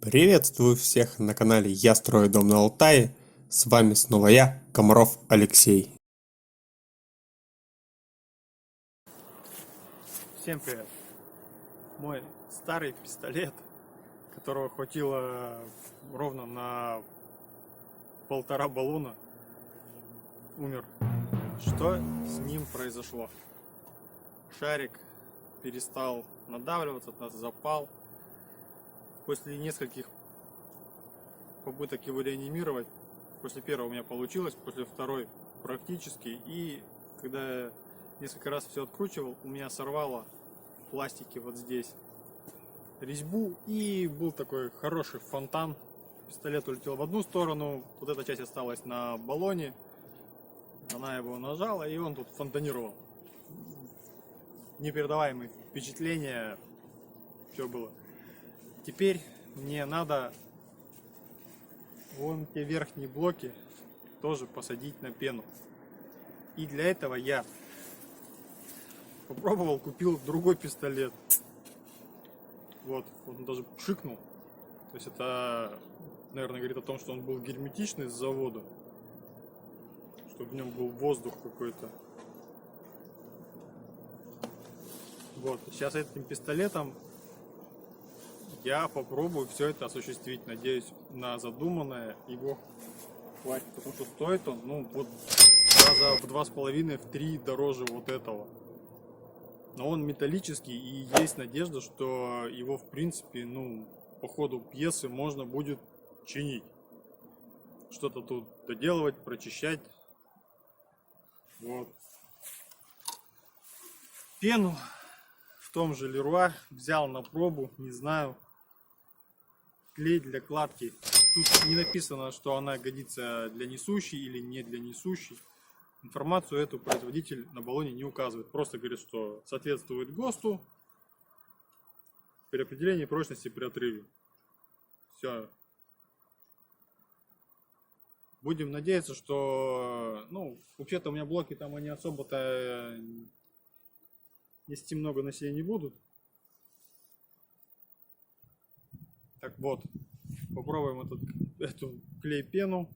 Приветствую всех на канале Я строю дом на Алтае. С вами снова я, Комаров Алексей. Всем привет! Мой старый пистолет, которого хватило ровно на 1,5 баллона, умер. Что с ним произошло? Шарик перестал надавливаться, запал. После нескольких попыток его реанимировать, после первого у меня получилось, после второй практически, и когда я несколько раз все откручивал, у меня сорвало в пластике вот здесь резьбу, и был такой хороший фонтан. Пистолет улетел в одну сторону, вот эта часть осталась на баллоне, она его нажала, и он тут фонтанировал. Непередаваемые впечатления, все было. Теперь мне надо вон те верхние блоки тоже посадить на пену. И для этого я попробовал, купил другой пистолет. Вот, он даже пшикнул. То есть это, наверное, говорит о том, что он был герметичный с завода. Что в нем был воздух какой-то. Вот, сейчас этим пистолетом я попробую все это осуществить. Надеюсь, на задуманное его хватит. Потому что стоит он, ну, вот раза в 2,5-3 дороже вот этого. Но он металлический, и есть надежда, что его, в принципе, ну, по ходу пьесы можно будет чинить. Что-то тут доделывать, прочищать. Вот. Пену в том же Леруа взял на пробу, не знаю. Клей для кладки. Тут не написано, что она годится для несущей или не для несущей. Информацию эту производитель на баллоне не указывает. Просто говорит, что соответствует ГОСТу при определении прочности при отрыве. Все. Будем надеяться, что... Ну, вообще-то у меня блоки там они особо-то нести много на себе не будут. Так вот, попробуем эту клей-пену,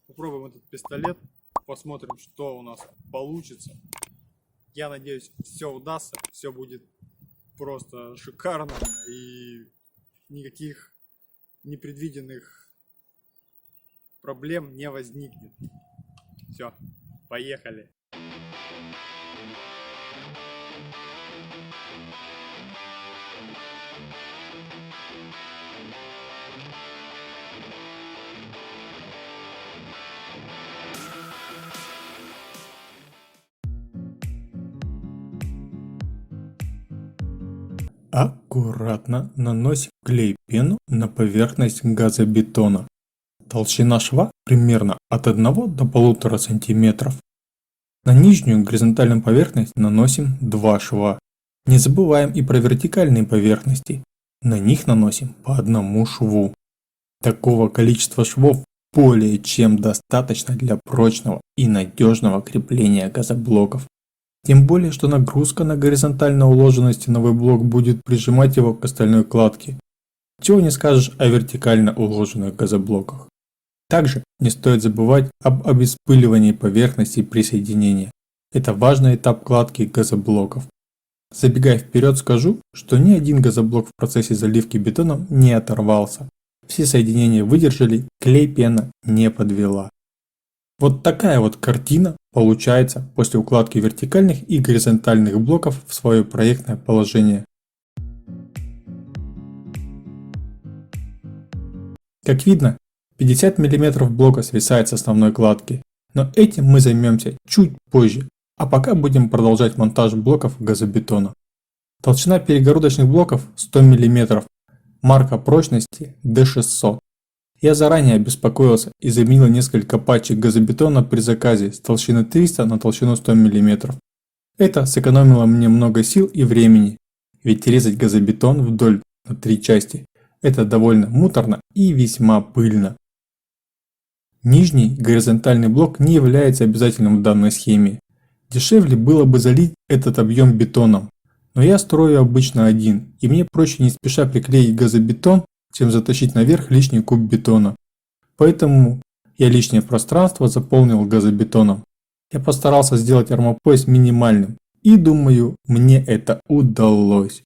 попробуем этот пистолет, посмотрим, что у нас получится. Я надеюсь, все удастся, все будет просто шикарно и никаких непредвиденных проблем не возникнет. Все, поехали! Аккуратно наносим клей-пену на поверхность газобетона. Толщина шва примерно от 1 до 1,5 см. На нижнюю горизонтальную поверхность наносим 2 шва. Не забываем и про вертикальные поверхности. На них наносим по 1 шву. Такого количества швов более чем достаточно для прочного и надежного крепления газоблоков. Тем более, что нагрузка на горизонтально уложенный стеновой блок будет прижимать его к остальной кладке. Чего не скажешь о вертикально уложенных газоблоках. Также не стоит забывать об обеспыливании поверхности при соединении. Это важный этап кладки газоблоков. Забегая вперед, скажу, что ни один газоблок в процессе заливки бетоном не оторвался. Все соединения выдержали, клей-пена не подвела. Вот такая вот картина получается после укладки вертикальных и горизонтальных блоков в свое проектное положение. Как видно, 50 мм блока свисает с основной кладки, но этим мы займемся чуть позже, а пока будем продолжать монтаж блоков газобетона. Толщина перегородочных блоков 100 мм, марка прочности D600. Я заранее обеспокоился и заменил несколько пачек газобетона при заказе с толщины 300 на толщину 100 мм. Это сэкономило мне много сил и времени, ведь резать газобетон вдоль на 3 части – это довольно муторно и весьма пыльно. Нижний горизонтальный блок не является обязательным в данной схеме. Дешевле было бы залить этот объем бетоном, но я строю обычно один, и мне проще не спеша приклеить газобетон чем затащить наверх лишний куб бетона. Поэтому я лишнее пространство заполнил газобетоном. Я постарался сделать армопояс минимальным. И думаю, мне это удалось.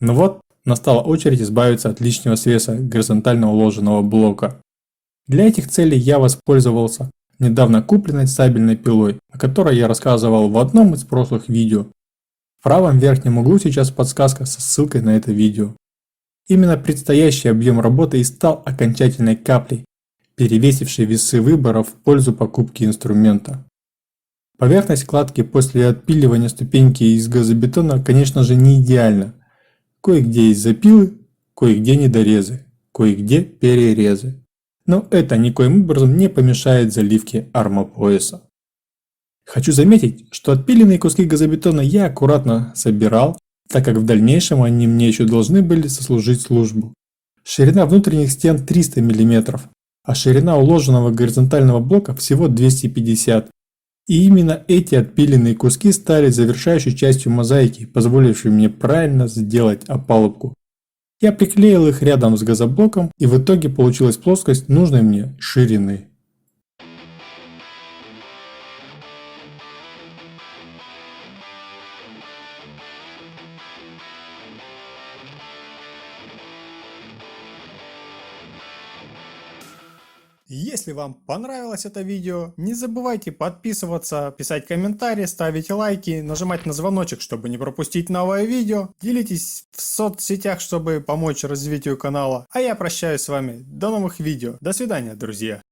Ну вот, настала очередь избавиться от лишнего свеса горизонтально уложенного блока. Для этих целей я воспользовался недавно купленной сабельной пилой, о которой я рассказывал в одном из прошлых видео. В правом верхнем углу сейчас подсказка со ссылкой на это видео. Именно предстоящий объем работы и стал окончательной каплей, перевесившей весы выбора в пользу покупки инструмента. Поверхность кладки после отпиливания ступеньки из газобетона, конечно же, не идеальна. Кое-где есть запилы, кое-где недорезы, кое-где перерезы. Но это никоим образом не помешает заливке армопояса. Хочу заметить, что отпиленные куски газобетона я аккуратно собирал, так как в дальнейшем они мне еще должны были сослужить службу. Ширина внутренних стен 300 мм, а ширина уложенного горизонтального блока всего 250 мм. И именно эти отпиленные куски стали завершающей частью мозаики, позволившей мне правильно сделать опалубку. Я приклеил их рядом с газоблоком, и в итоге получилась плоскость нужной мне ширины. Если вам понравилось это видео, не забывайте подписываться, писать комментарии, ставить лайки, нажимать на звоночек, чтобы не пропустить новое видео. Делитесь в соцсетях, чтобы помочь развитию канала. А я прощаюсь с вами. До новых видео. До свидания, друзья.